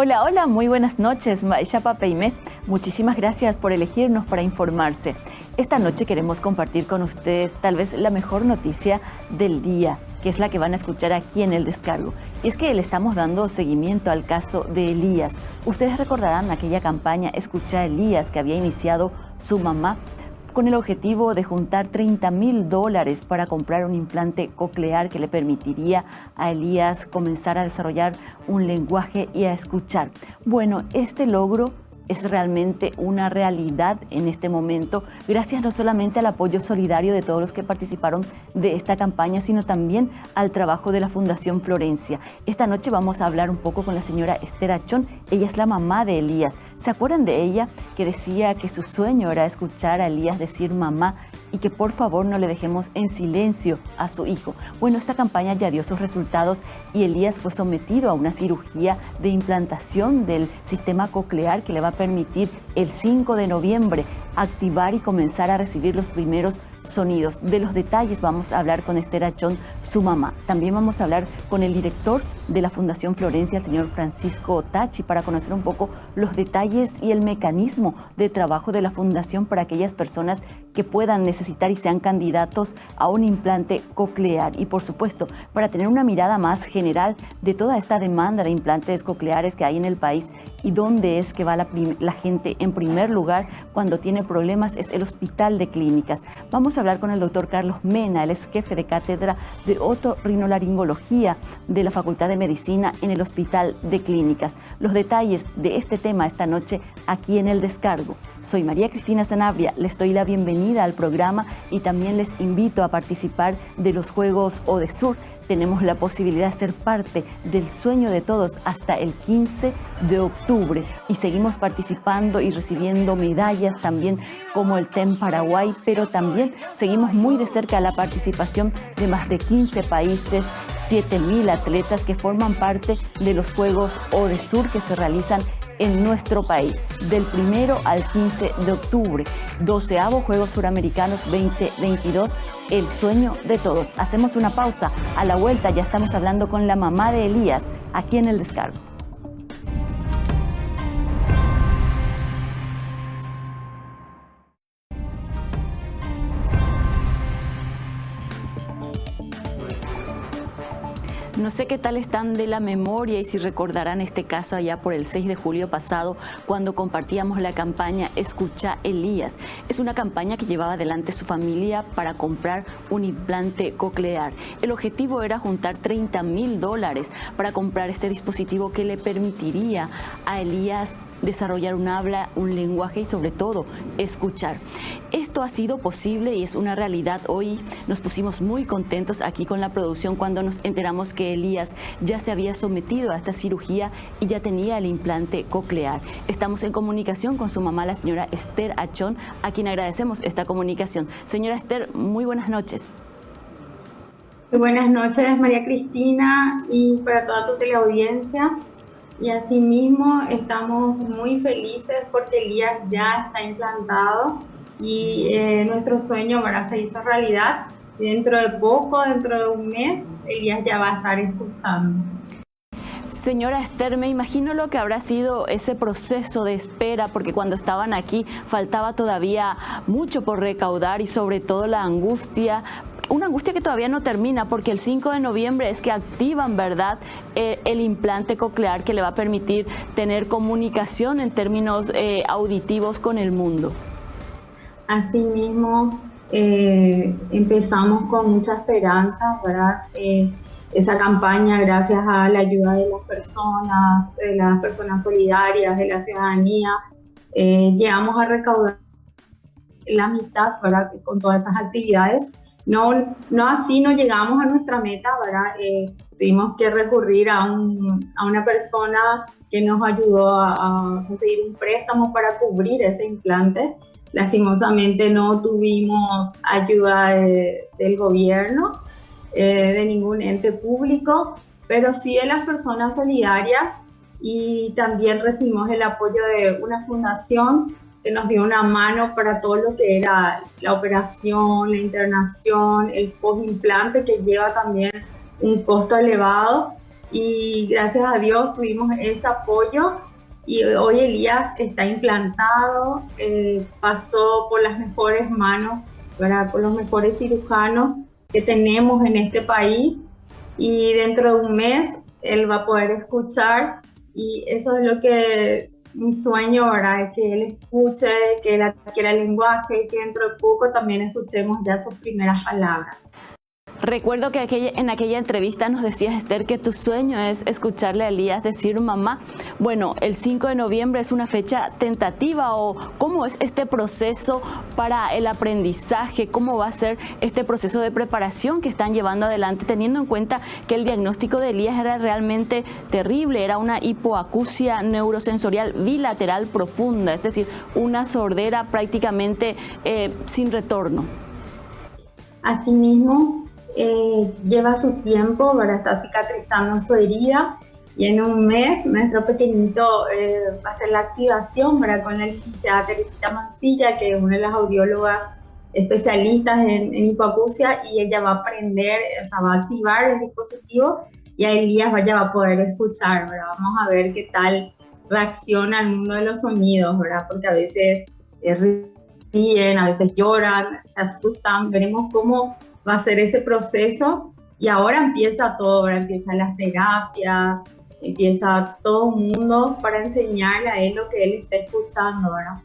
Hola, hola, muy buenas noches, Maisha Papeime. Muchísimas gracias por elegirnos para informarse. Esta noche queremos compartir con ustedes tal vez la mejor noticia del día, que es la que van a escuchar aquí en el descargo. Y es que le estamos dando seguimiento al caso de Elías. Ustedes recordarán aquella campaña Escucha a Elías que había iniciado su mamá con el objetivo de juntar $30,000 para comprar un implante coclear que le permitiría a Elías comenzar a desarrollar un lenguaje y a escuchar. Bueno, este logro es realmente una realidad en este momento, gracias no solamente al apoyo solidario de todos los que participaron de esta campaña, sino también al trabajo de la Fundación Florencia. Esta noche vamos a hablar un poco con la señora Esther Achón. Ella es la mamá de Elías. ¿Se acuerdan de ella que decía que su sueño era escuchar a Elías decir mamá y que por favor no le dejemos en silencio a su hijo? Bueno, esta campaña ya dio sus resultados y Elías fue sometido a una cirugía de implantación del sistema coclear que le va a permitir el 5 de noviembre activar y comenzar a recibir los primeros sonidos. De los detalles vamos a hablar con Esther Achón, su mamá. También vamos a hablar con el director de la Fundación Florencia, el señor Francisco Tachi, para conocer un poco los detalles y el mecanismo de trabajo de la Fundación para aquellas personas que puedan necesitar y sean candidatos a un implante coclear. Y por supuesto, para tener una mirada más general de toda esta demanda de implantes cocleares que hay en el país y dónde es que va la gente en primer lugar cuando tiene problemas, es el Hospital de Clínicas. Vamos a hablar con el doctor Carlos Mena, él es jefe de cátedra de otorrinolaringología de la Facultad de Medicina en el Hospital de Clínicas. Los detalles de este tema esta noche aquí en el descargo. Soy María Cristina Sanabria, les doy la bienvenida al programa y también les invito a participar de los Juegos Odesur. Tenemos la posibilidad de ser parte del sueño de todos hasta el 15 de octubre y seguimos participando y recibiendo medallas también como el TEM Paraguay, pero también seguimos muy de cerca la participación de más de 15 países, 7,000 atletas que forman parte de los Juegos Odesur que se realizan en nuestro país, del 1 al 15 de octubre, 12º Juegos Suramericanos 2022, el sueño de todos. Hacemos una pausa, a la vuelta ya estamos hablando con la mamá de Elías, aquí en el descargo. No sé qué tal están de la memoria y si recordarán este caso allá por el 6 de julio pasado cuando compartíamos la campaña Escucha Elías. Es una campaña que llevaba adelante su familia para comprar un implante coclear. El objetivo era juntar $30,000 para comprar este dispositivo que le permitiría a Elías desarrollar un habla, un lenguaje y sobre todo escuchar. Esto ha sido posible y es una realidad. Hoy nos pusimos muy contentos aquí con la producción cuando nos enteramos que Elías ya se había sometido a esta cirugía y ya tenía el implante coclear. Estamos en comunicación con su mamá, la señora Esther Achón, a quien agradecemos esta comunicación. Señora Esther, muy buenas noches. Muy buenas noches, María Cristina, y para toda tu teleaudiencia. Y asimismo estamos muy felices porque Elías ya está implantado y nuestro sueño ahora se hizo realidad. Dentro de poco, dentro de un mes, Elías ya va a estar escuchando. Señora Esther, me imagino lo que habrá sido ese proceso de espera, porque cuando estaban aquí faltaba todavía mucho por recaudar y sobre todo la angustia. Una angustia que todavía no termina porque el 5 de noviembre es que activan, ¿verdad?, el implante coclear que le va a permitir tener comunicación en términos auditivos con el mundo. Asimismo, empezamos con mucha esperanza, ¿verdad? Esa campaña, gracias a la ayuda de las personas solidarias, de la ciudadanía, llegamos a recaudar la mitad, ¿verdad?, con todas esas actividades. No así no llegamos a nuestra meta, ¿verdad? Tuvimos que recurrir a una persona que nos ayudó a conseguir un préstamo para cubrir ese implante. Lastimosamente no tuvimos ayuda del gobierno, de ningún ente público, pero sí de las personas solidarias, y también recibimos el apoyo de una fundación que nos dio una mano para todo lo que era la operación, la internación, el postimplante, que lleva también un costo elevado. y gracias a Dios tuvimos ese apoyo y hoy Elías está implantado, pasó por las mejores manos, ¿verdad? Por los mejores cirujanos que tenemos en este país y dentro de un mes él va a poder escuchar y eso es lo que mi sueño, ¿verdad? Es que él escuche, que él adquiera el lenguaje y que dentro de poco también escuchemos ya sus primeras palabras. Recuerdo que en aquella entrevista nos decías, Esther, que tu sueño es escucharle a Elías decir mamá. Bueno, el 5 de noviembre es una fecha tentativa, o ¿cómo es este proceso para el aprendizaje? ¿Cómo va a ser este proceso de preparación que están llevando adelante, teniendo en cuenta que el diagnóstico de Elías era realmente terrible? Era una hipoacusia neurosensorial bilateral profunda, es decir, una sordera prácticamente sin retorno. Asimismo, lleva su tiempo, ¿verdad? Está cicatrizando su herida y en un mes nuestro pequeñito va a hacer la activación, ¿verdad? Con la licenciada Teresita Mancilla, que es una de las audiólogas especialistas en hipoacusia, y ella va a aprender, o sea, va a activar el dispositivo y a Elías ya va a poder escuchar, ¿verdad? Vamos a ver qué tal reacciona al mundo de los sonidos, ¿verdad? Porque a veces ríen, a veces lloran, se asustan, veremos cómo va a ser ese proceso y ahora empieza todo, ahora empiezan las terapias, empieza todo el mundo para enseñarle a él lo que él está escuchando, ¿verdad?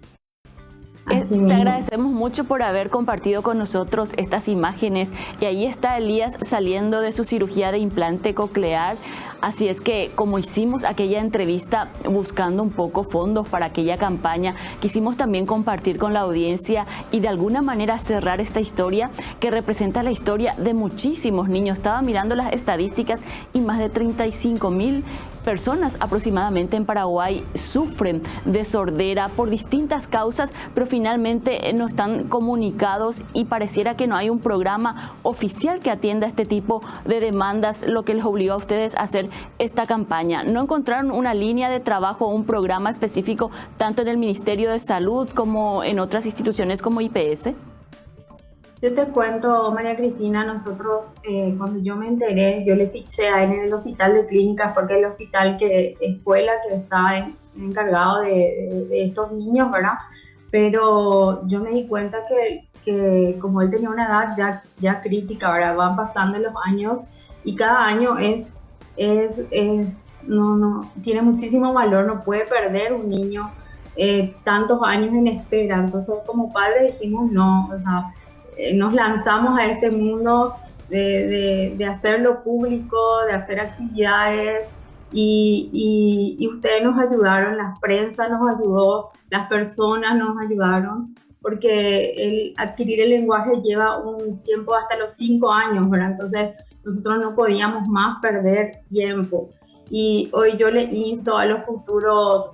Te agradecemos mucho por haber compartido con nosotros estas imágenes y ahí está Elías saliendo de su cirugía de implante coclear. Así es que, como hicimos aquella entrevista buscando un poco fondos para aquella campaña, quisimos también compartir con la audiencia y de alguna manera cerrar esta historia que representa la historia de muchísimos niños. Estaba mirando las estadísticas y más de 35,000 personas aproximadamente en Paraguay sufren de sordera por distintas causas, pero finalmente no están comunicados y pareciera que no hay un programa oficial que atienda este tipo de demandas, lo que les obligó a ustedes a hacer esta campaña. ¿No encontraron una línea de trabajo o un programa específico tanto en el Ministerio de Salud como en otras instituciones como IPS? Yo te cuento, María Cristina, nosotros cuando yo me enteré, yo le fiché a él en el hospital de clínicas porque es el hospital escuela que está encargado de estos niños, ¿verdad? Pero yo me di cuenta que como él tenía una edad ya crítica, ¿verdad? Van pasando los años y cada año no tiene muchísimo valor, no puede perder un niño tantos años en espera. Entonces como padres dijimos no, o sea, nos lanzamos a este mundo de hacerlo público, de hacer actividades y ustedes nos ayudaron, la prensa nos ayudó, las personas nos ayudaron, porque el adquirir el lenguaje lleva un tiempo hasta los 5 años, ¿verdad? Entonces nosotros no podíamos más perder tiempo. Y hoy yo le insto a los futuros,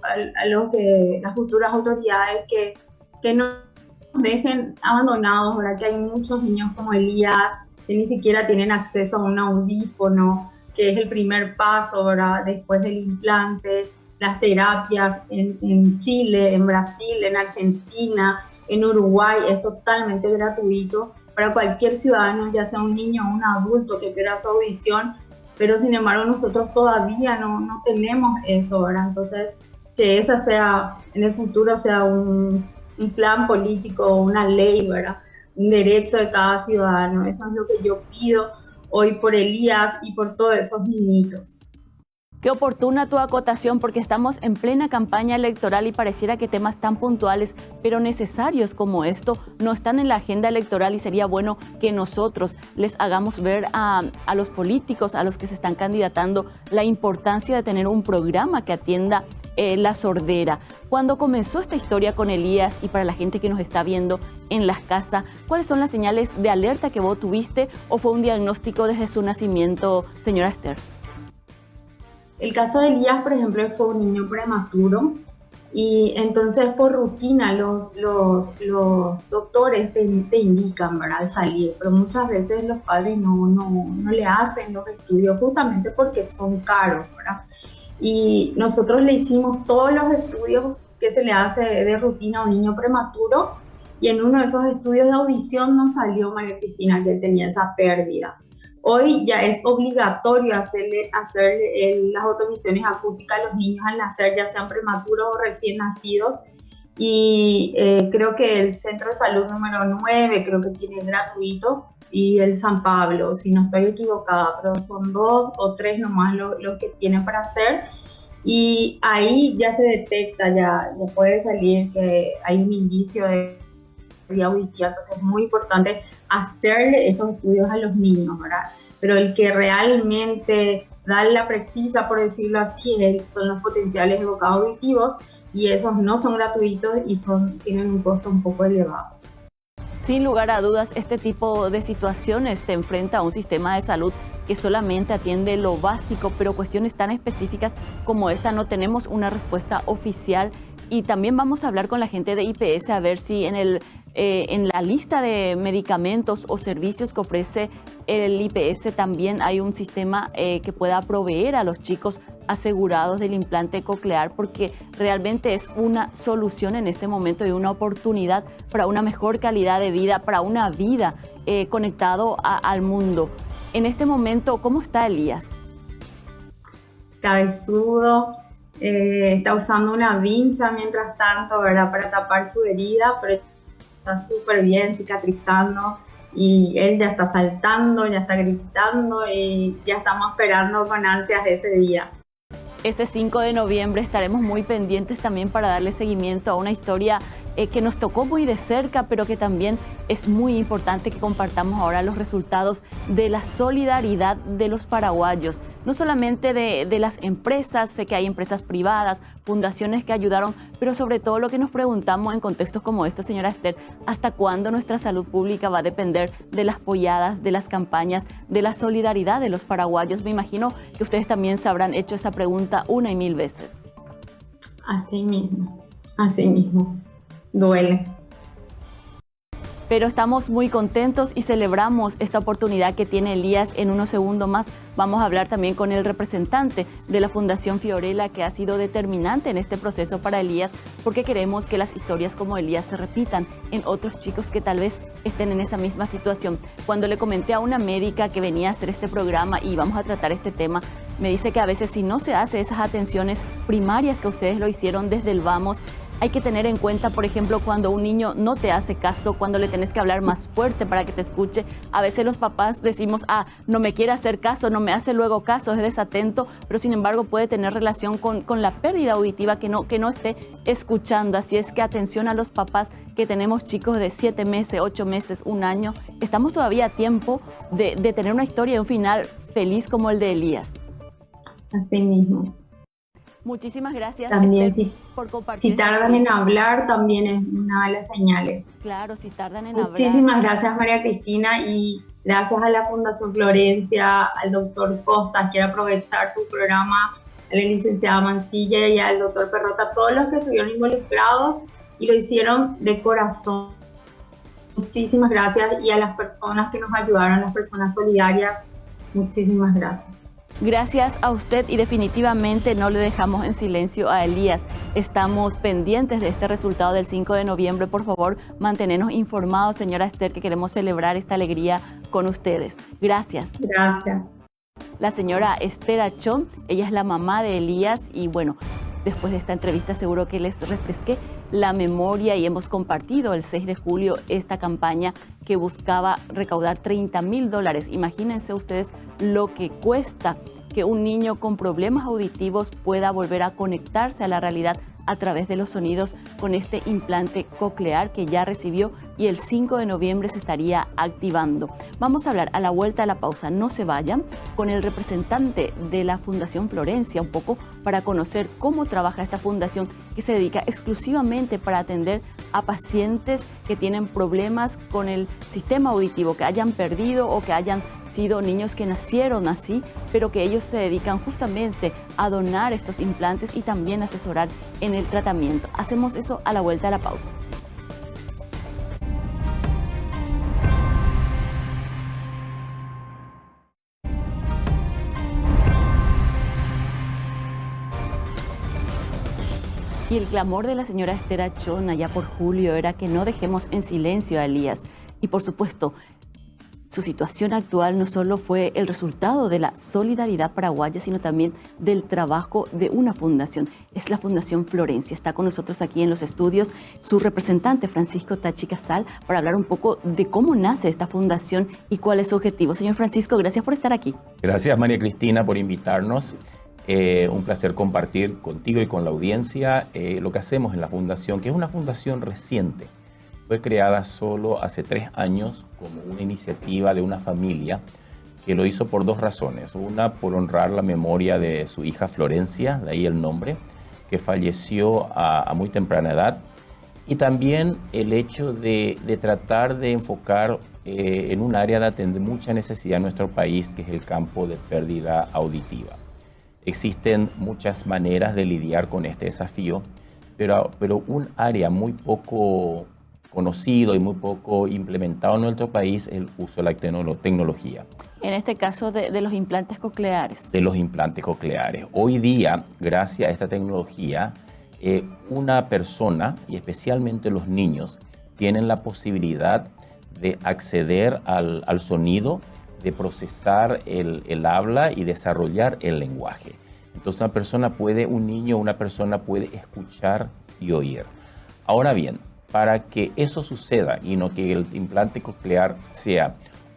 las futuras autoridades que no dejen abandonados, ¿verdad? Que hay muchos niños como Elías que ni siquiera tienen acceso a un audífono, que es el primer paso, ¿verdad? Después del implante, las terapias en Chile, en Brasil, en Argentina, en Uruguay, es totalmente gratuito para cualquier ciudadano, ya sea un niño o un adulto que pierda su audición, pero sin embargo nosotros todavía no tenemos eso, ¿verdad? Entonces, que esa sea, en el futuro sea un plan político, una ley, ¿verdad? Un derecho de cada ciudadano. Eso es lo que yo pido hoy por Elías y por todos esos niñitos. Qué oportuna tu acotación, porque estamos en plena campaña electoral y pareciera que temas tan puntuales pero necesarios como esto no están en la agenda electoral, y sería bueno que nosotros les hagamos ver a los políticos, a los que se están candidatando, la importancia de tener un programa que atienda la sordera. Cuando comenzó esta historia con Elías, y para la gente que nos está viendo en las casas, ¿cuáles son las señales de alerta que vos tuviste o fue un diagnóstico desde su nacimiento, señora Esther? El caso de Elías, por ejemplo, fue un niño prematuro y entonces por rutina los doctores te indican, ¿verdad?, al salir, pero muchas veces los padres no le hacen los estudios justamente porque son caros, ¿verdad? Y nosotros le hicimos todos los estudios que se le hace de rutina a un niño prematuro y en uno de esos estudios de audición nos salió, María Cristina, que tenía esa pérdida. Hoy ya es obligatorio hacer las otomisiones acústicas a los niños al nacer, ya sean prematuros o recién nacidos. Y creo que el Centro de Salud número 9 creo que tiene gratuito, y el San Pablo, si no estoy equivocada, pero son 2 o 3 nomás los que tienen para hacer. Y ahí ya se detecta, ya puede salir que hay un indicio de auditiva, entonces es muy importante hacerle estos estudios a los niños, ¿verdad? Pero el que realmente da la precisa, por decirlo así, son los potenciales evocados auditivos, y esos no son gratuitos y tienen un costo un poco elevado. Sin lugar a dudas, este tipo de situaciones te enfrenta a un sistema de salud que solamente atiende lo básico, pero cuestiones tan específicas como esta no tenemos una respuesta oficial. Y también vamos a hablar con la gente de IPS a ver si en la lista de medicamentos o servicios que ofrece el IPS también hay un sistema que pueda proveer a los chicos asegurados del implante coclear, porque realmente es una solución en este momento y una oportunidad para una mejor calidad de vida, para una vida conectado al mundo. En este momento, ¿cómo está Elías? Cabezudo, está usando una vincha mientras tanto, ¿verdad?, para tapar su herida, pero está súper bien, cicatrizando, y él ya está saltando, ya está gritando, y ya estamos esperando con ansias ese día. Ese 5 de noviembre estaremos muy pendientes también para darle seguimiento a una historia que nos tocó muy de cerca, pero que también es muy importante que compartamos ahora los resultados de la solidaridad de los paraguayos. No solamente de las empresas, sé que hay empresas privadas, fundaciones que ayudaron, pero sobre todo lo que nos preguntamos en contextos como estos, señora Esther, ¿hasta cuándo nuestra salud pública va a depender de las polladas, de las campañas, de la solidaridad de los paraguayos? Me imagino que ustedes también se habrán hecho esa pregunta una y mil veces. Así mismo. Duele. Pero estamos muy contentos y celebramos esta oportunidad que tiene Elías. En unos segundos más vamos a hablar también con el representante de la Fundación Fiorella, que ha sido determinante en este proceso para Elías, porque queremos que las historias como Elías se repitan en otros chicos que tal vez estén en esa misma situación. Cuando le comenté a una médica que venía a hacer este programa y vamos a tratar este tema, me dice que a veces si no se hace esas atenciones primarias que ustedes lo hicieron desde el vamos, hay que tener en cuenta, por ejemplo, cuando un niño no te hace caso, cuando le tenés que hablar más fuerte para que te escuche. A veces los papás decimos, no me quiere hacer caso, no me hace luego caso, es desatento, pero sin embargo puede tener relación con la pérdida auditiva que no esté escuchando. Así es que atención a los papás que tenemos chicos de 7 meses, 8 meses, 1 año. Estamos todavía a tiempo de tener una historia y un final feliz como el de Elías. Así mismo. Muchísimas gracias, también, Esther, por compartir. Si tardan en hablar, también es una de las señales. Claro, si tardan en hablar. Muchísimas gracias, María Cristina, y gracias a la Fundación Florencia, al doctor Costa. Quiero aprovechar tu programa, a la licenciada Mancilla y al doctor Perrota, todos los que estuvieron involucrados y lo hicieron de corazón. Muchísimas gracias, y a las personas que nos ayudaron, las personas solidarias, muchísimas gracias. Gracias a usted, y definitivamente no le dejamos en silencio a Elías. Estamos pendientes de este resultado del 5 de noviembre. Por favor, mantenernos informados, señora Esther, que queremos celebrar esta alegría con ustedes. Gracias. Gracias. La señora Esther Achón, ella es la mamá de Elías, y bueno, después de esta entrevista seguro que les refresqué la memoria, y hemos compartido el 6 de julio esta campaña que buscaba recaudar $30,000. Imagínense ustedes lo que cuesta que un niño con problemas auditivos pueda volver a conectarse a la realidad a través de los sonidos con este implante coclear que ya recibió, y el 5 de noviembre se estaría activando. Vamos a hablar a la vuelta de la pausa, no se vayan, con el representante de la Fundación Florencia un poco para conocer cómo trabaja esta fundación que se dedica exclusivamente para atender a pacientes que tienen problemas con el sistema auditivo, que hayan perdido o que hayan sido niños que nacieron así, pero que ellos se dedican justamente a donar estos implantes y también asesorar en el tratamiento. Hacemos eso a la vuelta de la pausa. Y el clamor de la señora Esther Achón allá por julio era que no dejemos en silencio a Elías. Y por supuesto, su situación actual no solo fue el resultado de la solidaridad paraguaya, sino también del trabajo de una fundación. Es la Fundación Florencia. Está con nosotros aquí en los estudios su representante, Francisco Tachi Casal, para hablar un poco de cómo nace esta fundación y cuál es su objetivo. Señor Francisco, gracias por estar aquí. Gracias, María Cristina, por invitarnos. Un placer compartir contigo y con la audiencia lo que hacemos en la fundación, que es una fundación reciente. Fue creada solo hace 3 años como una iniciativa de una familia que lo hizo por 2 razones. Una, por honrar la memoria de su hija Florencia, de ahí el nombre, que falleció a muy temprana edad. Y también el hecho de tratar de enfocar en un área de atender mucha necesidad en nuestro país, que es el campo de pérdida auditiva. Existen muchas maneras de lidiar con este desafío, pero un área muy poco conocido y muy poco implementado en nuestro país es el uso de la tecnología. En este caso de los implantes cocleares. De los implantes cocleares. Hoy día, gracias a esta tecnología, una persona, y especialmente los niños, tienen la posibilidad de acceder al sonido, de procesar el habla y desarrollar el lenguaje. Entonces un niño o una persona puede escuchar y oír. Ahora bien, para que eso suceda y no que el implante coclear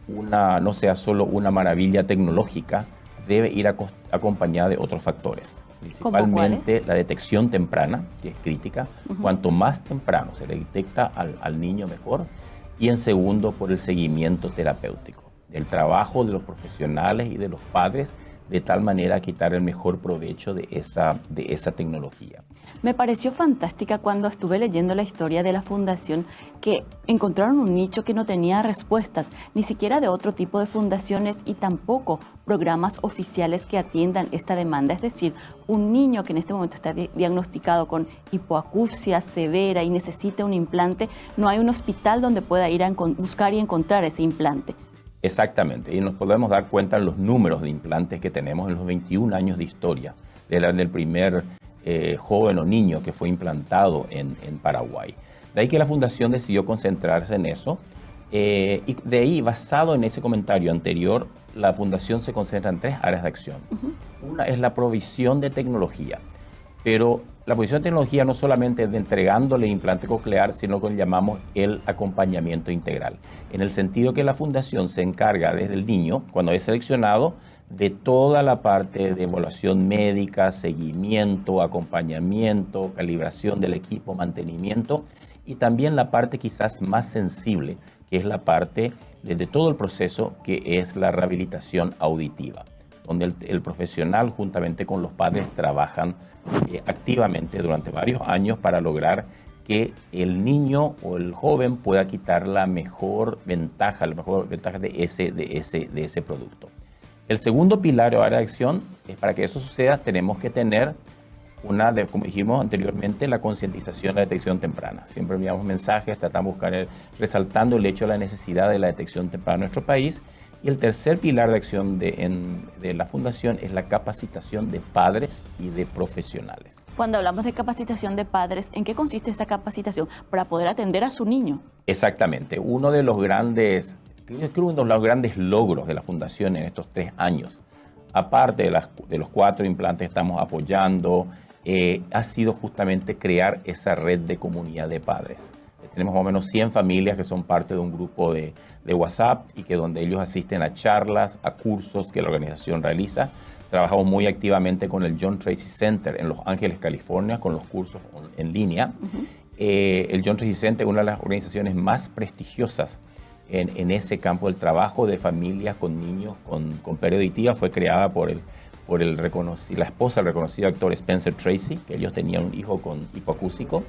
no sea solo una maravilla tecnológica, debe ir acompañada de otros factores. Principalmente la detección temprana, que es crítica. Cuanto más temprano se le detecta al niño, mejor. Y en segundo, por el seguimiento terapéutico, el trabajo de los profesionales y de los padres, de tal manera a quitar el mejor provecho de esa tecnología. Me pareció fantástica cuando estuve leyendo la historia de la fundación, que encontraron un nicho que no tenía respuestas, ni siquiera de otro tipo de fundaciones y tampoco programas oficiales que atiendan esta demanda. Es decir, un niño que en este momento está diagnosticado con hipoacusia severa y necesita un implante, no hay un hospital donde pueda ir a buscar y encontrar ese implante. Exactamente, y nos podemos dar cuenta en los números de implantes que tenemos en los 21 años de historia del primer joven o niño que fue implantado en Paraguay. De ahí que la fundación decidió concentrarse en eso, y de ahí, basado en ese comentario anterior, la fundación se concentra en 3 áreas de acción. Una es la provisión de tecnología, pero la provisión de tecnología no solamente es de entregándole implante coclear, sino que llamamos el acompañamiento integral, en el sentido que la fundación se encarga desde el niño, cuando es seleccionado, de toda la parte de evaluación médica, seguimiento, acompañamiento, calibración del equipo, mantenimiento, y también la parte quizás más sensible, que es la parte de todo el proceso, que es la rehabilitación auditiva, donde el profesional juntamente con los padres trabajan activamente durante varios años para lograr que el niño o el joven pueda quitar la mejor ventaja de ese producto. El segundo pilar o área de acción es, para que eso suceda, tenemos que tener como dijimos anteriormente, la concientización, la detección temprana. Siempre enviamos mensajes, tratamos de buscar, resaltando el hecho de la necesidad de la detección temprana en nuestro país. Y el tercer pilar de acción de la fundación es la capacitación de padres y de profesionales. Cuando hablamos de capacitación de padres, ¿en qué consiste esa capacitación para poder atender a su niño? Exactamente. Uno de los grandes logros de la fundación en estos 3 años, aparte de los 4 implantes que estamos apoyando, ha sido justamente crear esa red de comunidad de padres. Tenemos más o menos 100 familias que son parte de un grupo de WhatsApp y que donde ellos asisten a charlas, a cursos que la organización realiza. Trabajamos muy activamente con el John Tracy Center en Los Ángeles, California, con los cursos en línea. El John Tracy Center es una de las organizaciones más prestigiosas en ese campo del trabajo de familias con niños con pérdida auditiva. Fue creada por la esposa del reconocido actor Spencer Tracy, que ellos tenían un hijo con hipoacúsico.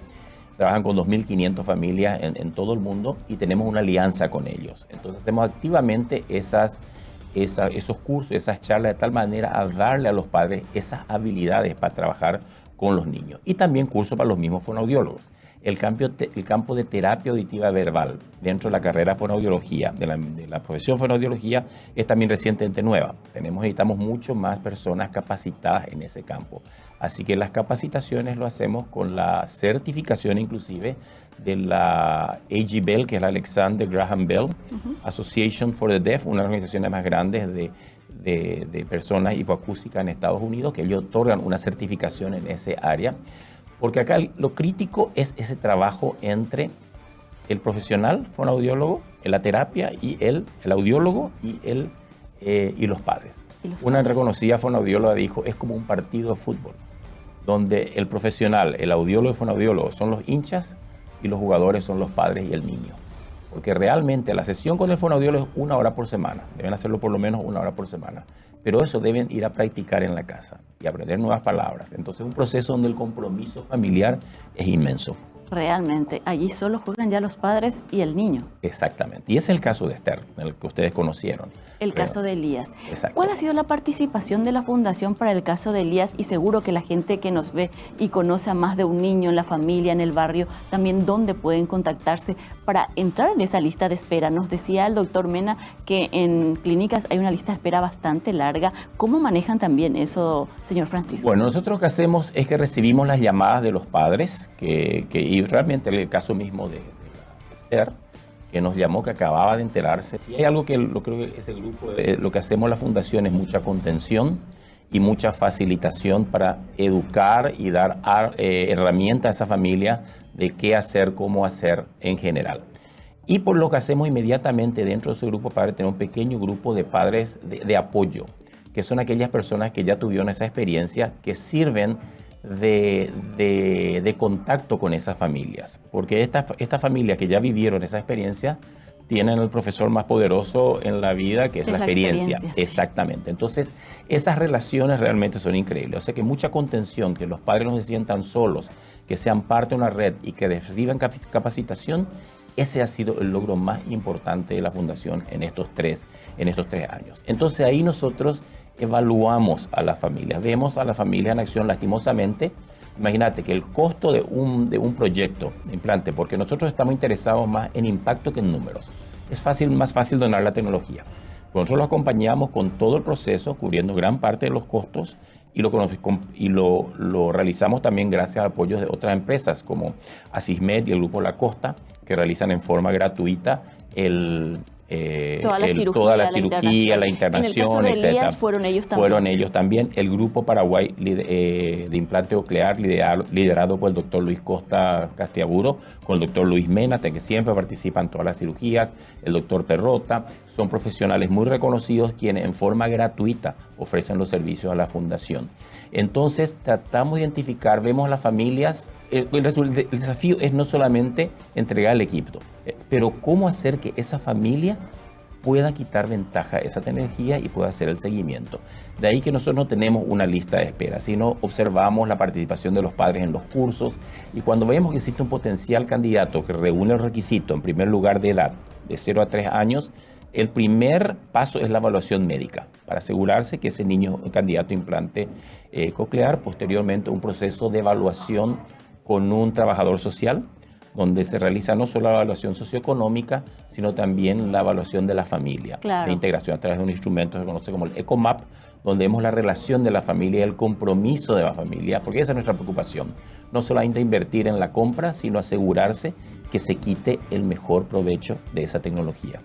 Trabajan con 2.500 familias en todo el mundo y tenemos una alianza con ellos. Entonces hacemos activamente esos cursos, esas charlas, de tal manera a darle a los padres esas habilidades para trabajar con los niños. Y también cursos para los mismos fonoaudiólogos. el campo de terapia auditiva verbal dentro de la carrera de fonoaudiología, de la profesión fonoaudiología, es también recientemente nueva. Necesitamos mucho más personas capacitadas en ese campo. Así que las capacitaciones lo hacemos con la certificación inclusive de la A.G. Bell, que es la Alexander Graham Bell Association for the Deaf, una de las organizaciones más grandes de personas hipoacústicas en Estados Unidos, que ellos otorgan una certificación en ese área. Porque acá lo crítico es ese trabajo entre el profesional fonoaudiólogo, la terapia, y el audiólogo y los padres. Una reconocida fonoaudióloga dijo, es como un partido de fútbol, donde el profesional, el audiólogo y el fonoaudiólogo son los hinchas y los jugadores son los padres y el niño. Porque realmente la sesión con el fonoaudiólogo es 1 hora por semana. Deben hacerlo por lo menos 1 hora por semana. Pero eso deben ir a practicar en la casa y aprender nuevas palabras. Entonces es un proceso donde el compromiso familiar es inmenso. Realmente, allí solo juegan ya los padres y el niño. Exactamente. Y ese es el caso de Esther, el que ustedes conocieron. El caso de Elías. Exacto. ¿Cuál ha sido la participación de la Fundación para el caso de Elías? Y seguro que la gente que nos ve y conoce a más de un niño en la familia, en el barrio, también dónde pueden contactarse para entrar en esa lista de espera. Nos decía el doctor Mena que en clínicas hay una lista de espera bastante larga. ¿Cómo manejan también eso, señor Francisco? Bueno, nosotros lo que hacemos es que recibimos las llamadas de los padres, y realmente el caso mismo de Esther, que nos llamó, que acababa de enterarse. Si hay algo que lo creo que es el grupo, lo que hacemos la Fundación es mucha contención y mucha facilitación para educar y dar herramientas a esa familia de qué hacer, cómo hacer en general. Y por lo que hacemos inmediatamente dentro de ese grupo padre, tenemos un pequeño grupo de padres de apoyo, que son aquellas personas que ya tuvieron esa experiencia, que sirven de contacto con esas familias. Porque estas familias que ya vivieron esa experiencia tienen el profesor más poderoso en la vida, que es la experiencia. Sí. Exactamente. Entonces, esas relaciones realmente son increíbles. O sea que mucha contención, que los padres no se sientan solos, que sean parte de una red y que reciban capacitación, ese ha sido el logro más importante de la Fundación en estos 3 años. Entonces, ahí nosotros evaluamos a las familias, vemos a las familias en acción. Lastimosamente, imagínate que el costo de un proyecto de implante, porque nosotros estamos interesados más en impacto que en números. Es más fácil donar la tecnología. Nosotros lo acompañamos con todo el proceso, cubriendo gran parte de los costos, y lo realizamos también gracias al apoyo de otras empresas como Asismed y el Grupo La Costa, que realizan en forma gratuita toda la cirugía, la internación, en el caso de Elías, fueron ellos también. Fueron ellos también. El Grupo Paraguay de implante coclear, liderado por el doctor Luis Costa Castiaburo, con el doctor Luis Mena, que siempre participa en todas las cirugías, el doctor Perrota. Son profesionales muy reconocidos quienes en forma gratuita ofrecen los servicios a la Fundación. Entonces tratamos de identificar, vemos a las familias. El desafío es no solamente entregar el equipo, pero cómo hacer que esa familia pueda quitar ventaja a esa tecnología y pueda hacer el seguimiento. De ahí que nosotros no tenemos una lista de espera, sino observamos la participación de los padres en los cursos, y cuando vemos que existe un potencial candidato que reúne los requisitos, en primer lugar de edad, de 0 a 3 años, el primer paso es la evaluación médica, para asegurarse que ese niño es un candidato a implante coclear. Posteriormente, un proceso de evaluación con un trabajador social, donde se realiza no solo la evaluación socioeconómica, sino también la evaluación de la familia, claro, de integración a través de un instrumento que se conoce como el ECOMAP, donde vemos la relación de la familia y el compromiso de la familia, porque esa es nuestra preocupación. No solamente invertir en la compra, sino asegurarse que se quite el mejor provecho de esa tecnología.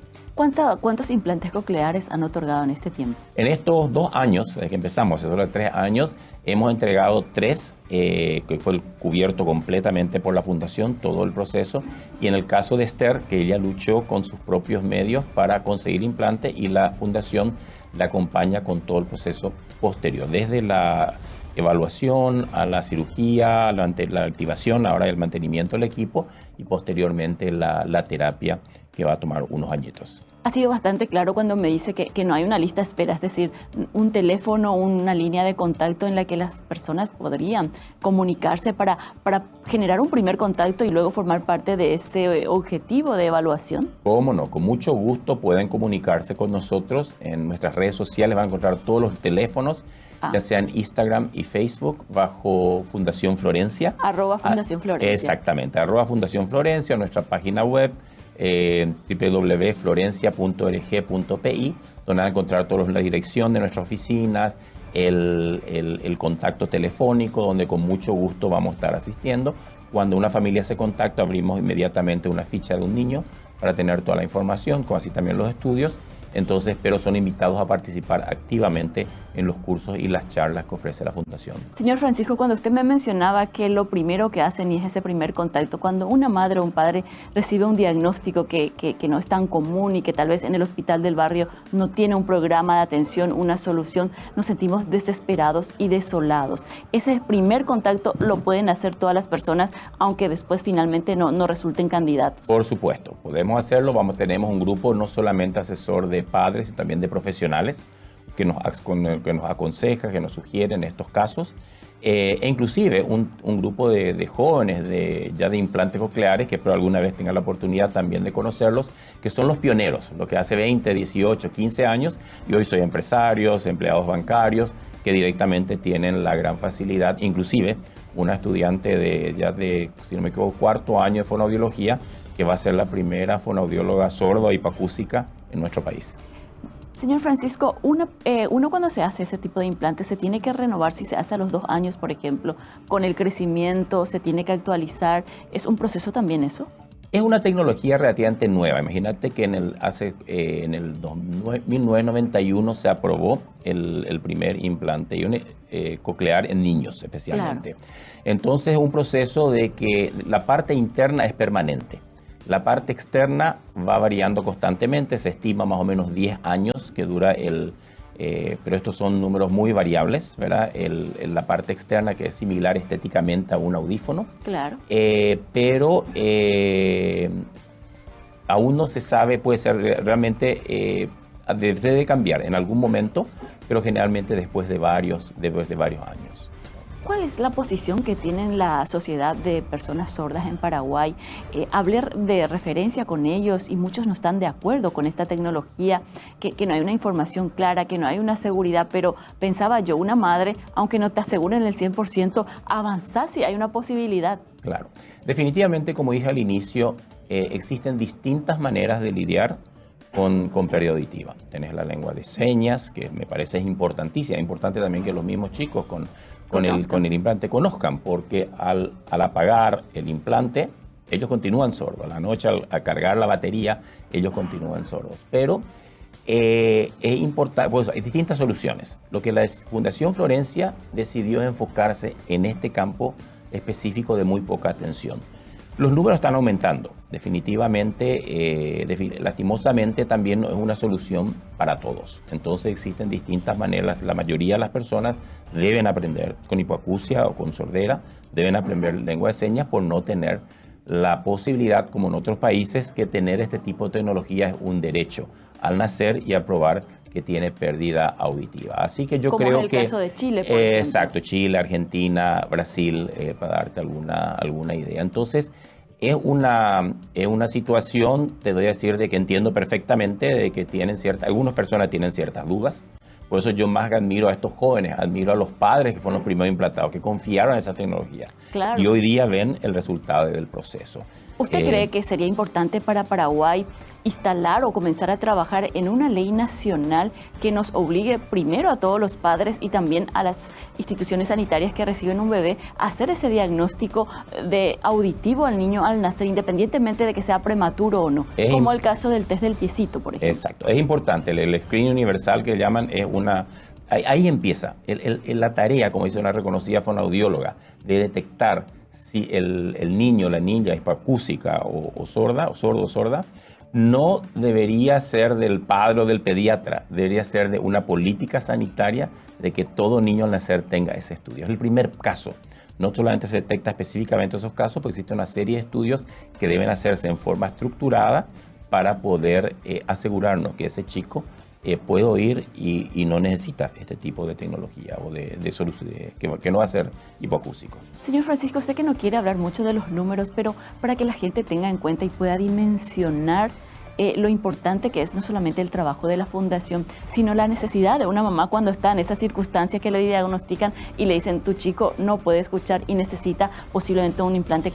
¿Cuántos implantes cocleares han otorgado en este tiempo? En estos 2 años, desde que empezamos, hace solo 3 años, hemos entregado 3, que fue cubierto completamente por la Fundación, todo el proceso. Y en el caso de Esther, que ella luchó con sus propios medios para conseguir implante, y la Fundación la acompaña con todo el proceso posterior, desde la evaluación a la cirugía, a la activación, ahora el mantenimiento del equipo, y posteriormente la terapia, que va a tomar unos añitos. Ha sido bastante claro cuando me dice que no hay una lista de espera, es decir, un teléfono, una línea de contacto en la que las personas podrían comunicarse para generar un primer contacto y luego formar parte de ese objetivo de evaluación. ¿Cómo no? Con mucho gusto pueden comunicarse con nosotros. En nuestras redes sociales van a encontrar todos los teléfonos, ya sea en Instagram y Facebook, bajo Fundación Florencia. @Fundación Florencia. Exactamente, @Fundación Florencia, nuestra página web, www.florencia.org.pi, donde van a encontrar la dirección de nuestras oficinas, el contacto telefónico, donde con mucho gusto vamos a estar asistiendo. Cuando una familia se contacta, abrimos inmediatamente una ficha de un niño para tener toda la información, como así también los estudios. Entonces, pero son invitados a participar activamente en los cursos y las charlas que ofrece la Fundación. Señor Francisco, cuando usted me mencionaba que lo primero que hacen es ese primer contacto, cuando una madre o un padre recibe un diagnóstico que no es tan común y que tal vez en el hospital del barrio no tiene un programa de atención, una solución, nos sentimos desesperados y desolados. Ese primer contacto lo pueden hacer todas las personas, aunque después finalmente no resulten candidatos. Por supuesto, podemos hacerlo. Tenemos un grupo no solamente asesor de padres, sino también de profesionales que nos aconseja, que nos sugiere en estos casos, e inclusive un grupo de jóvenes ya de implantes cocleares que por alguna vez tengan la oportunidad también de conocerlos, que son los pioneros, lo que hace 20, 18, 15 años, y hoy soy empresarios, empleados bancarios, que directamente tienen la gran facilidad, inclusive una estudiante de, si no me equivoco, 4º año de fonoaudiología, que va a ser la primera fonoaudióloga sordo hipacúsica en nuestro país. Señor Francisco, uno cuando se hace ese tipo de implantes se tiene que renovar si se hace a los 2 años, por ejemplo, con el crecimiento, se tiene que actualizar. ¿Es un proceso también eso? Es una tecnología relativamente nueva. Imagínate que en el 1991 se aprobó el primer implante coclear en niños especialmente. Claro. Entonces es un proceso de que la parte interna es permanente. La parte externa va variando constantemente, se estima más o menos 10 años que dura pero estos son números muy variables, ¿verdad? La parte externa, que es similar estéticamente a un audífono. Claro. Pero aún no se sabe, puede ser realmente, debe cambiar en algún momento, pero generalmente después de varios años. ¿Cuál es la posición que tiene la Sociedad de Personas Sordas en Paraguay? Hablé de referencia con ellos y muchos no están de acuerdo con esta tecnología, que no hay una información clara, que no hay una seguridad, pero pensaba yo, una madre, aunque no te aseguren el 100%, avanzar si hay una posibilidad. Claro. Definitivamente, como dije al inicio, existen distintas maneras de lidiar con pérdida auditiva. Tenés la lengua de señas, que me parece importantísima. Es importante también que los mismos chicos con el implante conozcan, porque al apagar el implante, ellos continúan sordos. A la noche, al cargar la batería, ellos continúan sordos. Pero es importante, pues, hay distintas soluciones. Lo que la Fundación Florencia decidió es enfocarse en este campo específico de muy poca atención. Los números están aumentando. Definitivamente, lastimosamente, también no es una solución para todos. Entonces existen distintas maneras. La mayoría de las personas deben aprender con hipoacusia o con sordera, deben aprender lengua de señas por no tener la posibilidad, como en otros países, que tener este tipo de tecnología es un derecho al nacer y aprobar que tiene pérdida auditiva. Así que yo creo que... Como en el caso de Chile, por ejemplo. Exacto, Chile, Argentina, Brasil, para darte alguna idea. Entonces, es una situación, te doy a decir, de que entiendo perfectamente de que algunas personas tienen ciertas dudas. Por eso yo más admiro a estos jóvenes, admiro a los padres que fueron los primeros implantados, que confiaron en esa tecnología. Claro. Y hoy día ven el resultado del proceso. ¿Usted cree que sería importante para Paraguay instalar o comenzar a trabajar en una ley nacional que nos obligue primero a todos los padres y también a las instituciones sanitarias que reciben un bebé a hacer ese diagnóstico de auditivo al niño al nacer, independientemente de que sea prematuro o no? Como el caso del test del piecito, por ejemplo. Exacto, es importante. El screening universal que llaman es una... Ahí empieza la tarea, como dice una reconocida fonoaudióloga, de detectar si el niño, la niña es hipoacúsica o sorda, o sordo o sorda. No debería ser del padre o del pediatra, debería ser de una política sanitaria de que todo niño al nacer tenga ese estudio. Es el primer caso. No solamente se detecta específicamente esos casos, porque existe una serie de estudios que deben hacerse en forma estructurada para poder asegurarnos que ese chico puede oír y no necesita este tipo de tecnología o de solución, que no va a ser hipoacústico. Señor Francisco, sé que no quiere hablar mucho de los números, pero para que la gente tenga en cuenta y pueda dimensionar lo importante que es no solamente el trabajo de la fundación, sino la necesidad de una mamá cuando está en esa circunstancia que le diagnostican y le dicen tu chico no puede escuchar y necesita posiblemente un implante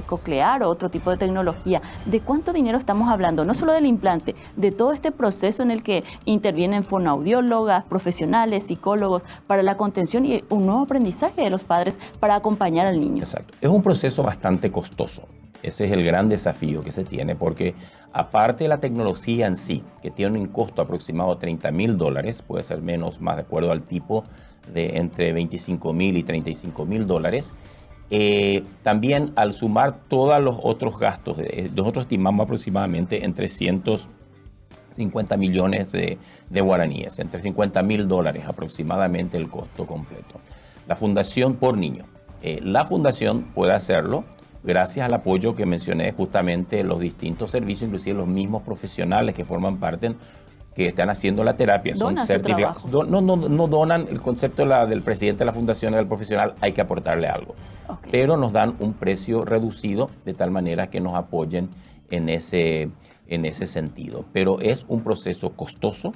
coclear o otro tipo de tecnología. ¿De cuánto dinero estamos hablando? No solo del implante, de todo este proceso en el que intervienen fonoaudiólogas, profesionales, psicólogos para la contención y un nuevo aprendizaje de los padres para acompañar al niño. Exacto. Es un proceso bastante costoso. Ese es el gran desafío que se tiene, porque aparte de la tecnología en sí, que tiene un costo aproximado de $30,000, puede ser menos, más de acuerdo al tipo, de entre $25,000 y $35,000, también al sumar todos los otros gastos, nosotros estimamos aproximadamente en 350 millones de guaraníes, entre $50,000 aproximadamente el costo completo. La fundación por niño. La fundación puede hacerlo gracias al apoyo que mencioné, justamente los distintos servicios, inclusive los mismos profesionales que forman parte, que están haciendo la terapia. Dona su trabajo. No donan el concepto del presidente de la fundación y del profesional, hay que aportarle algo. Okay. Pero nos dan un precio reducido de tal manera que nos apoyen en ese sentido. Pero es un proceso costoso,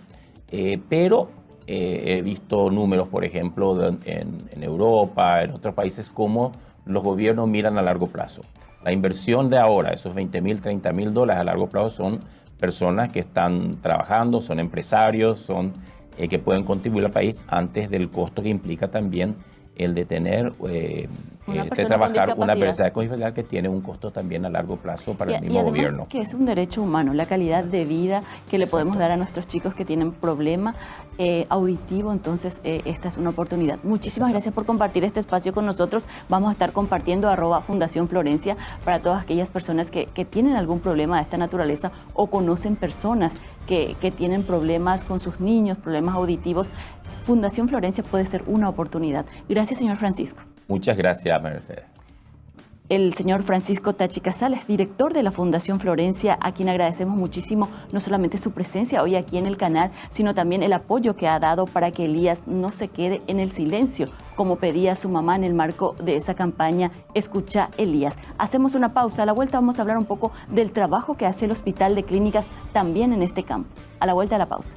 pero he visto números, por ejemplo, en Europa, en otros países, como los gobiernos miran a largo plazo. La inversión de ahora, esos $20,000, $30,000 a largo plazo, son personas que están trabajando, son empresarios, son que pueden contribuir al país antes del costo que implica también el de tener, de trabajar una persona con discapacidad que tiene un costo también a largo plazo para el mismo gobierno. Y además que es un derecho humano, la calidad de vida que le podemos dar a nuestros chicos que tienen problema auditivo, entonces esta es una oportunidad. Muchísimas gracias por compartir este espacio con nosotros. Vamos a estar compartiendo @Fundación Florencia para todas aquellas personas que tienen algún problema de esta naturaleza o conocen personas que tienen problemas con sus niños, problemas auditivos. Fundación Florencia puede ser una oportunidad. Gracias, señor Francisco. Muchas gracias, Mercedes. El señor Francisco Tachi Casales, director de la Fundación Florencia, a quien agradecemos muchísimo no solamente su presencia hoy aquí en el canal, sino también el apoyo que ha dado para que Elías no se quede en el silencio, como pedía su mamá en el marco de esa campaña Escucha Elías. Hacemos una pausa, a la vuelta vamos a hablar un poco del trabajo que hace el Hospital de Clínicas también en este campo. A la vuelta de la pausa.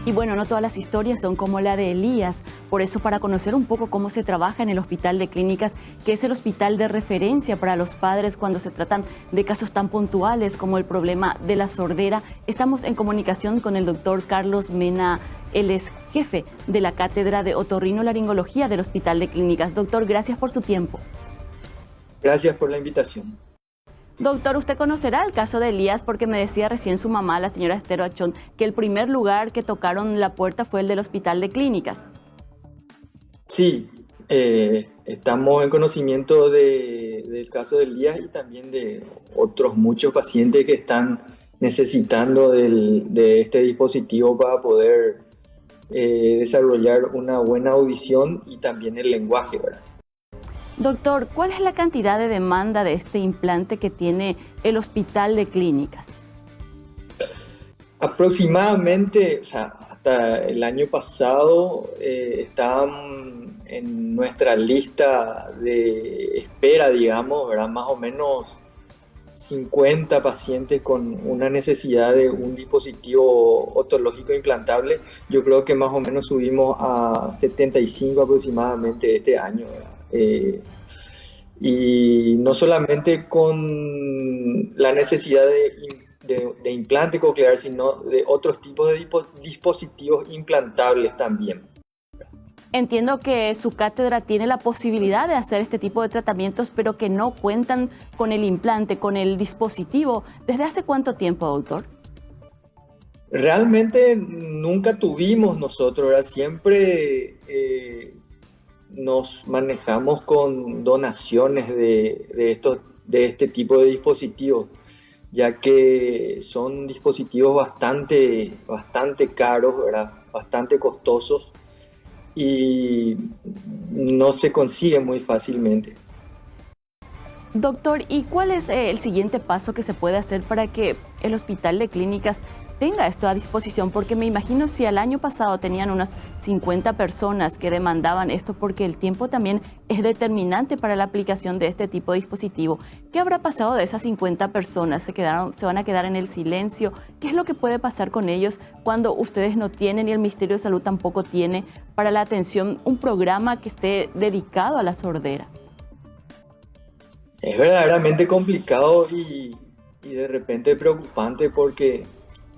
Y bueno, no todas las historias son como la de Elías, por eso para conocer un poco cómo se trabaja en el Hospital de Clínicas, que es el hospital de referencia para los padres cuando se tratan de casos tan puntuales como el problema de la sordera, estamos en comunicación con el doctor Carlos Mena. Él es jefe de la Cátedra de Otorrinolaringología del Hospital de Clínicas. Doctor, gracias por su tiempo. Gracias por la invitación. Doctor, usted conocerá el caso de Elías porque me decía recién su mamá, la señora Esther Achón, que el primer lugar que tocaron la puerta fue el del Hospital de Clínicas. Sí, estamos en conocimiento del caso de Elías y también de otros muchos pacientes que están necesitando de este dispositivo para poder desarrollar una buena audición y también el lenguaje, ¿verdad? Doctor, ¿cuál es la cantidad de demanda de este implante que tiene el Hospital de Clínicas? Aproximadamente, o sea, hasta el año pasado estaban en nuestra lista de espera, digamos, ¿verdad? Más o menos 50 pacientes con una necesidad de un dispositivo otológico implantable. Yo creo que más o menos subimos a 75 aproximadamente este año, ¿verdad? Y no solamente con la necesidad de implante coclear, sino de otros tipos de dispositivos implantables también. Entiendo que su cátedra tiene la posibilidad de hacer este tipo de tratamientos, pero que no cuentan con el implante, con el dispositivo. ¿Desde hace cuánto tiempo, doctor? Realmente nunca tuvimos nosotros, ¿verdad? Siempre nos manejamos con donaciones de este tipo de dispositivos. ya que son dispositivos bastante caros, ¿verdad? Bastante costosos y no se consiguen muy fácilmente. Doctor, ¿y cuál es el siguiente paso que se puede hacer para que el Hospital de Clínicas tenga esto a disposición? Porque me imagino si el año pasado tenían unas 50 personas que demandaban esto, porque el tiempo también es determinante para la aplicación de este tipo de dispositivo. ¿Qué habrá pasado de esas 50 personas? ¿Se van a quedar en el silencio? ¿Qué es lo que puede pasar con ellos cuando ustedes no tienen y el Ministerio de Salud tampoco tiene para la atención un programa que esté dedicado a la sordera? Es verdaderamente complicado y de repente preocupante porque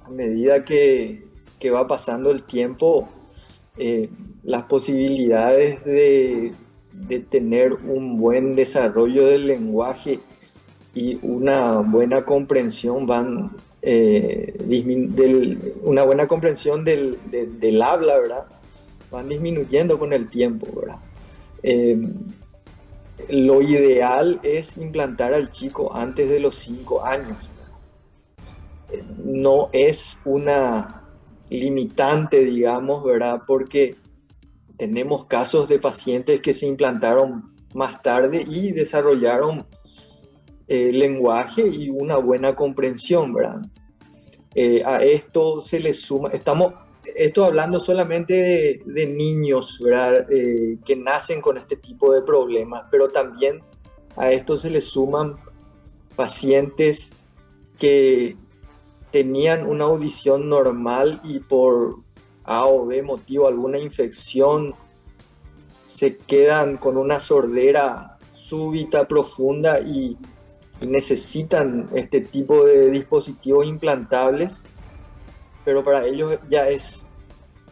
a medida que va pasando el tiempo, las posibilidades de tener un buen desarrollo del lenguaje y una buena comprensión una buena comprensión del habla, ¿verdad? Van disminuyendo con el tiempo, ¿verdad? Lo ideal es implantar al chico antes de los 5 años. No es una limitante, digamos, ¿verdad? Porque tenemos casos de pacientes que se implantaron más tarde y desarrollaron lenguaje y una buena comprensión, ¿verdad? A esto se le suma, esto hablando solamente de niños, ¿verdad? Que nacen con este tipo de problemas, pero también a esto se le suman pacientes que tenían una audición normal y por A o B motivo, alguna infección, se quedan con una sordera súbita, profunda y necesitan este tipo de dispositivos implantables, pero para ellos ya es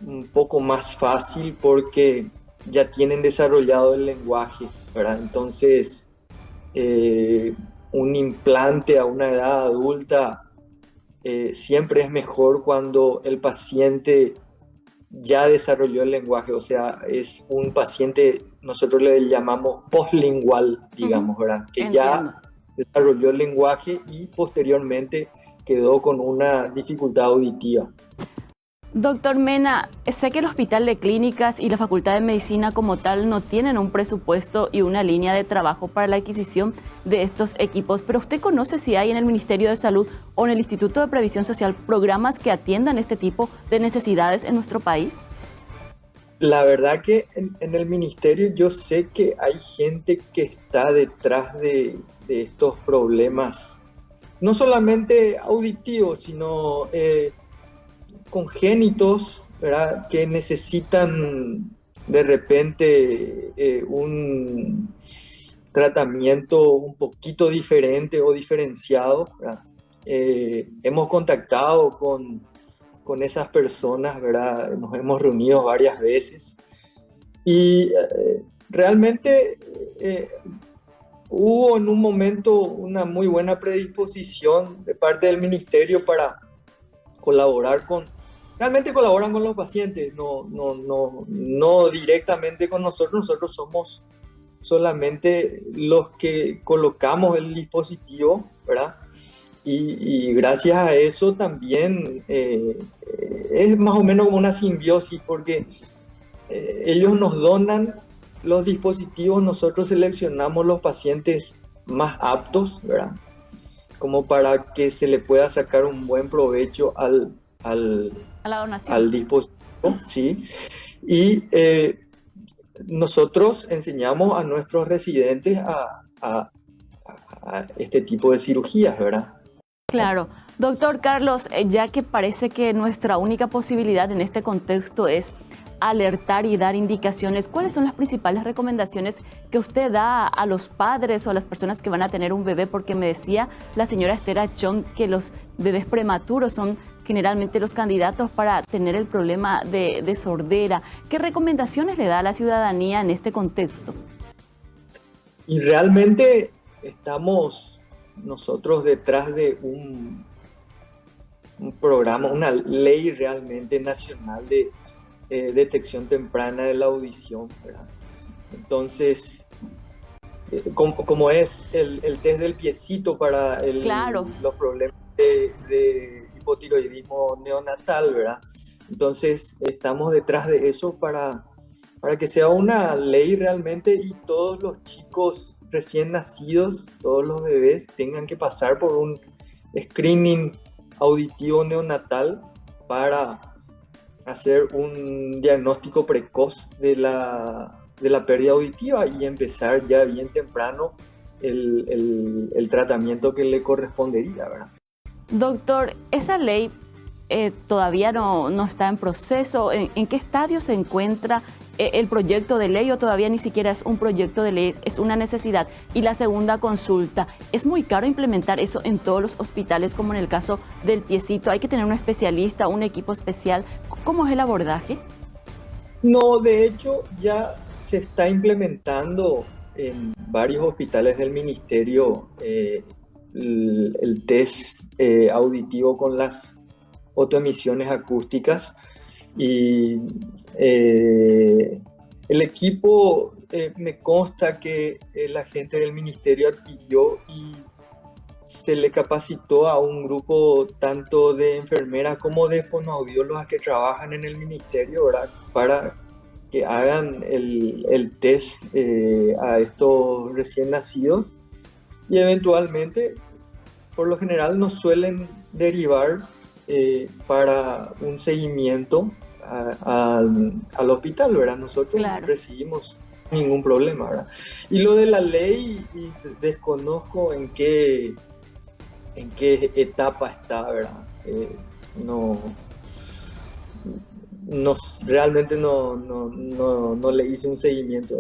un poco más fácil porque ya tienen desarrollado el lenguaje, ¿verdad? Entonces, un implante a una edad adulta siempre es mejor cuando el paciente ya desarrolló el lenguaje, o sea, es un paciente, nosotros le llamamos postlingual, digamos, ¿verdad? Que Entiendo. ya desarrolló el lenguaje y posteriormente quedó con una dificultad auditiva. Doctor Mena, sé que el Hospital de Clínicas y la Facultad de Medicina como tal no tienen un presupuesto y una línea de trabajo para la adquisición de estos equipos, pero ¿usted conoce si hay en el Ministerio de Salud o en el Instituto de Previsión Social programas que atiendan este tipo de necesidades en nuestro país? La verdad que en el ministerio yo sé que hay gente que está detrás de estos problemas, no solamente auditivos, sino congénitos, ¿verdad? Que necesitan de repente un tratamiento un poquito diferente o diferenciado, ¿verdad? Hemos contactado con esas personas, ¿verdad? Nos hemos reunido varias veces y realmente hubo en un momento una muy buena predisposición de parte del ministerio para colaborar realmente colaboran con los pacientes, no directamente con nosotros. Nosotros somos solamente los que colocamos el dispositivo, ¿verdad? Y gracias a eso también es más o menos como una simbiosis, porque ellos nos donan los dispositivos, nosotros seleccionamos los pacientes más aptos, ¿verdad? Como para que se le pueda sacar un buen provecho A la donación. al dispositivo, ¿sí? Y nosotros enseñamos a nuestros residentes a este tipo de cirugías, ¿verdad? Claro. Doctor Carlos, ya que parece que nuestra única posibilidad en este contexto es alertar y dar indicaciones, ¿cuáles son las principales recomendaciones que usted da a los padres o a las personas que van a tener un bebé? Porque me decía la señora Esther Achón que los bebés prematuros son generalmente los candidatos para tener el problema de sordera. ¿Qué recomendaciones le da a la ciudadanía en este contexto? Y realmente estamos nosotros detrás de un programa, una ley realmente nacional de detección temprana de la audición, ¿verdad? Entonces, como es el test del piecito para Claro. los problemas de hipotiroidismo neonatal, ¿verdad? Entonces, estamos detrás de eso para que sea una ley realmente y todos los chicos recién nacidos, todos los bebés, tengan que pasar por un screening auditivo neonatal para hacer un diagnóstico precoz de la pérdida auditiva y empezar ya bien temprano el tratamiento que le correspondería, ¿verdad? Doctor, esa ley todavía no está en proceso. ¿En qué estadio se encuentra el proyecto de ley o todavía ni siquiera es un proyecto de ley, es una necesidad? Y la segunda consulta, ¿es muy caro implementar eso en todos los hospitales como en el caso del piecito? ¿Hay que tener un especialista, un equipo especial? ¿Cómo es el abordaje? No, de hecho ya se está implementando en varios hospitales del ministerio el test auditivo con las fotoemisiones acústicas y el equipo me consta que la gente del ministerio adquirió y se le capacitó a un grupo tanto de enfermeras como de fonoaudiólogas que trabajan en el ministerio, ¿verdad? Para que hagan el test a estos recién nacidos y eventualmente, por lo general, nos suelen derivar para un seguimiento al hospital, ¿verdad? Nosotros Claro. no recibimos ningún problema, ¿verdad? Y lo de la ley, desconozco en qué etapa está, ¿verdad? Realmente no le hice un seguimiento.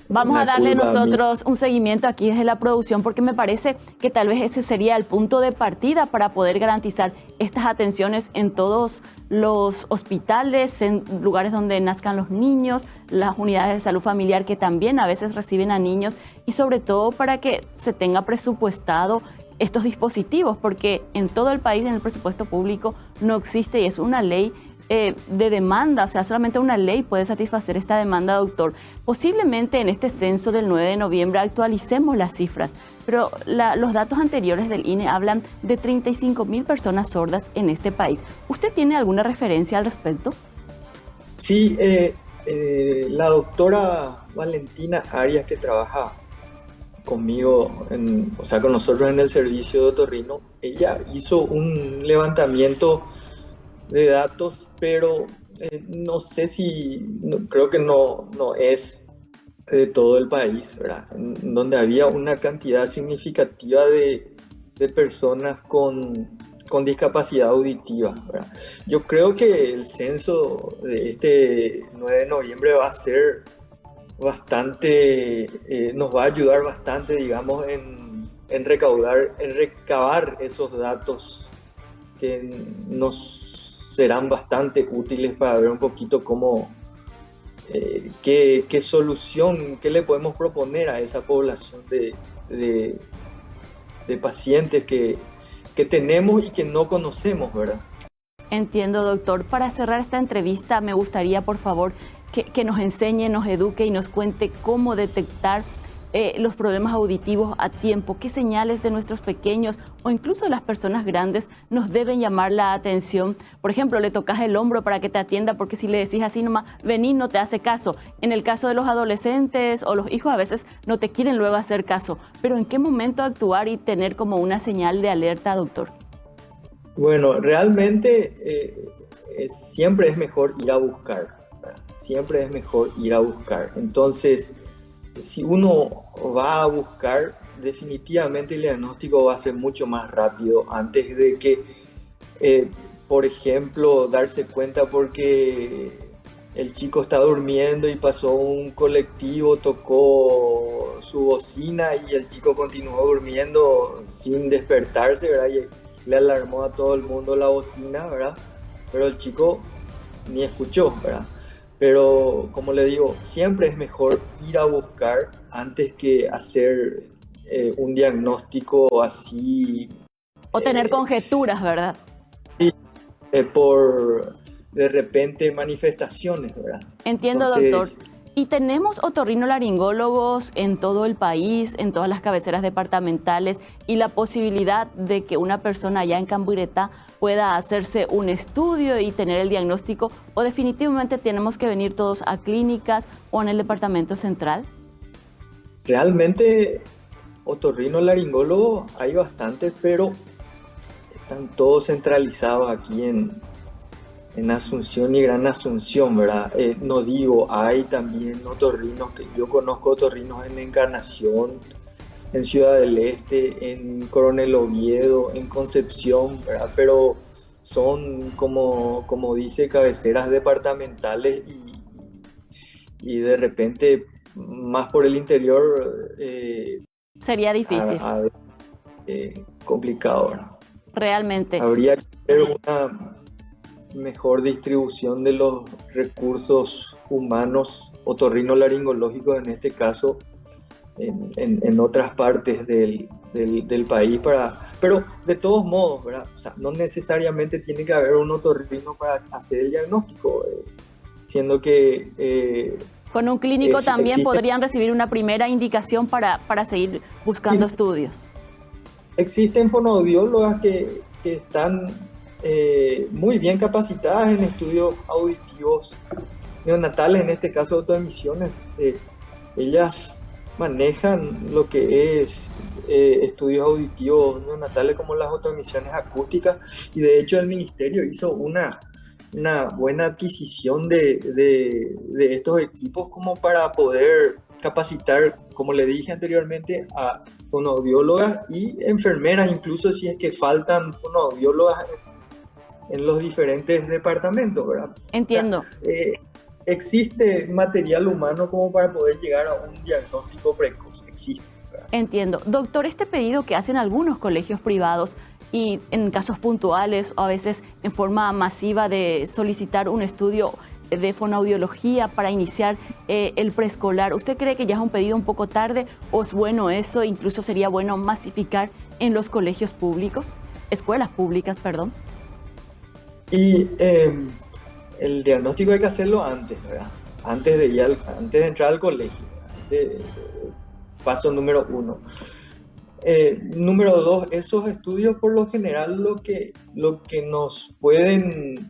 Vamos a darle nosotros un seguimiento aquí desde la producción porque me parece que tal vez ese sería el punto de partida para poder garantizar estas atenciones en todos los hospitales, en lugares donde nazcan los niños, las unidades de salud familiar que también a veces reciben a niños y sobre todo para que se tenga presupuestado estos dispositivos porque en todo el país en el presupuesto público no existe y es una ley de demanda, o sea, solamente una ley puede satisfacer esta demanda, doctor. Posiblemente en este censo del 9 de noviembre actualicemos las cifras, pero los datos anteriores del INE hablan de 35.000 personas sordas en este país. ¿Usted tiene alguna referencia al respecto? Sí, la doctora Valentina Arias, que trabaja conmigo, o sea, con nosotros en el servicio de otorrino, ella hizo un levantamiento de datos, pero no sé si, creo que no es de todo el país, ¿verdad? En donde había una cantidad significativa de personas con discapacidad auditiva, ¿verdad? Yo creo que el censo de este 9 de noviembre va a ser bastante, nos va a ayudar bastante, digamos, en recabar esos datos que nos serán bastante útiles para ver un poquito cómo, qué solución, qué le podemos proponer a esa población de pacientes que tenemos y que no conocemos, ¿verdad? Entiendo, doctor. Para cerrar esta entrevista, me gustaría, por favor, que nos enseñe, nos eduque y nos cuente cómo detectar los problemas auditivos a tiempo, qué señales de nuestros pequeños o incluso de las personas grandes nos deben llamar la atención. Por ejemplo, le tocas el hombro para que te atienda, porque si le decís así nomás, vení, no te hace caso. En el caso de los adolescentes o los hijos, a veces no te quieren luego hacer caso. Pero ¿en qué momento actuar y tener como una señal de alerta, doctor? Bueno, realmente siempre es mejor ir a buscar, ¿verdad? Siempre es mejor ir a buscar. Entonces, si uno va a buscar, definitivamente el diagnóstico va a ser mucho más rápido antes de que, por ejemplo, darse cuenta porque el chico está durmiendo y pasó un colectivo, tocó su bocina y el chico continuó durmiendo sin despertarse, ¿verdad? Y le alarmó a todo el mundo la bocina, ¿verdad? Pero el chico ni escuchó, ¿verdad? Pero, como le digo, siempre es mejor ir a buscar antes que hacer un diagnóstico así. O tener conjeturas, ¿verdad? Por, de repente, manifestaciones, ¿verdad? Entiendo, Entonces, doctor. ¿Y tenemos otorrinolaringólogos en todo el país, en todas las cabeceras departamentales, y la posibilidad de que una persona allá en Cambuireta pueda hacerse un estudio y tener el diagnóstico, o definitivamente tenemos que venir todos a clínicas o en el departamento central? Realmente otorrinolaringólogos hay bastantes, pero están todos centralizados aquí en Asunción y Gran Asunción, ¿verdad? No digo, hay también otorrinos, que yo conozco otorrinos en Encarnación, en Ciudad del Este, en Coronel Oviedo, en Concepción, ¿verdad? Pero son, como dice, cabeceras departamentales y de repente más por el interior sería difícil. Complicado, ¿verdad? Realmente. Habría que ver una mejor distribución de los recursos humanos otorrinolaringológicos, en este caso, en otras partes del país, pero de todos modos, ¿verdad? O sea, no necesariamente tiene que haber un otorrino para hacer el diagnóstico, siendo que con un clínico también podrían recibir una primera indicación para seguir buscando estudios. Existen fonoaudiólogas que están muy bien capacitadas en estudios auditivos neonatales, en este caso autoemisiones. Ellas manejan lo que es estudios auditivos neonatales como las autoemisiones acústicas, y de hecho el ministerio hizo una buena adquisición de estos equipos como para poder capacitar, como le dije anteriormente, a fonoaudiólogas y enfermeras, incluso si es que faltan fonoaudiólogas en los diferentes departamentos, ¿verdad? Entiendo. O sea, existe material humano como para poder llegar a un diagnóstico precoz, existe, ¿verdad? Entiendo. Doctor, este pedido que hacen algunos colegios privados y en casos puntuales o a veces en forma masiva de solicitar un estudio de fonoaudiología para iniciar el preescolar, ¿usted cree que ya es un pedido un poco tarde o es bueno eso? Incluso sería bueno masificar en los colegios públicos, escuelas públicas, perdón. Y el diagnóstico hay que hacerlo antes, ¿verdad? Antes de entrar al colegio, ¿verdad? Ese paso número 1. Número 2, esos estudios por lo general lo que nos pueden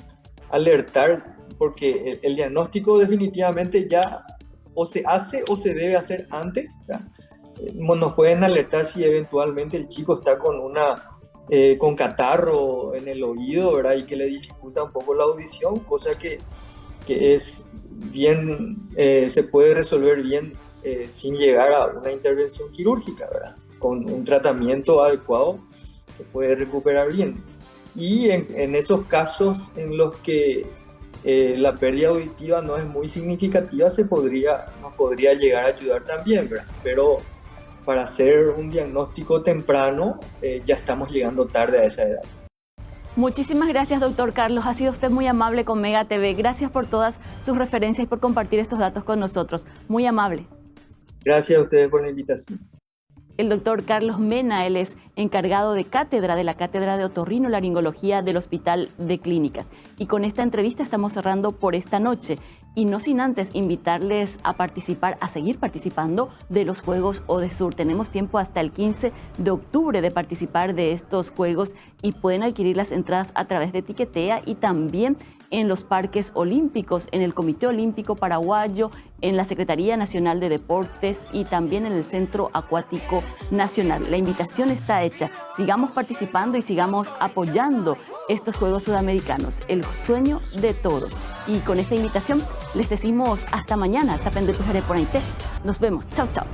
alertar, porque el diagnóstico definitivamente ya o se hace o se debe hacer antes, ¿verdad? Nos pueden alertar si eventualmente el chico está con catarro en el oído, ¿verdad? Y que le dificulta un poco la audición, cosa que es bien, se puede resolver bien sin llegar a una intervención quirúrgica, ¿verdad? Con un tratamiento adecuado se puede recuperar bien. Y en esos casos en los que la pérdida auditiva no es muy significativa, nos podría llegar a ayudar también, ¿verdad? Pero para hacer un diagnóstico temprano ya estamos llegando tarde a esa edad. Muchísimas gracias, doctor Carlos. Ha sido usted muy amable con Mega TV. Gracias por todas sus referencias y por compartir estos datos con nosotros. Muy amable. Gracias a ustedes por la invitación. El doctor Carlos Mena, él es encargado de la Cátedra de Otorrinolaringología del Hospital de Clínicas. Y con esta entrevista estamos cerrando por esta noche. Y no sin antes invitarles a participar, a seguir participando de los Juegos ODESUR. Tenemos tiempo hasta el 15 de octubre de participar de estos Juegos y pueden adquirir las entradas a través de Tiquetea y también en los parques olímpicos, en el Comité Olímpico Paraguayo, en la Secretaría Nacional de Deportes y también en el Centro Acuático Nacional. La invitación está hecha. Sigamos participando y sigamos apoyando estos Juegos Sudamericanos, el sueño de todos. Y con esta invitación les decimos hasta mañana. Tapen de Pujaré por ahí. Nos vemos. Chao, chao.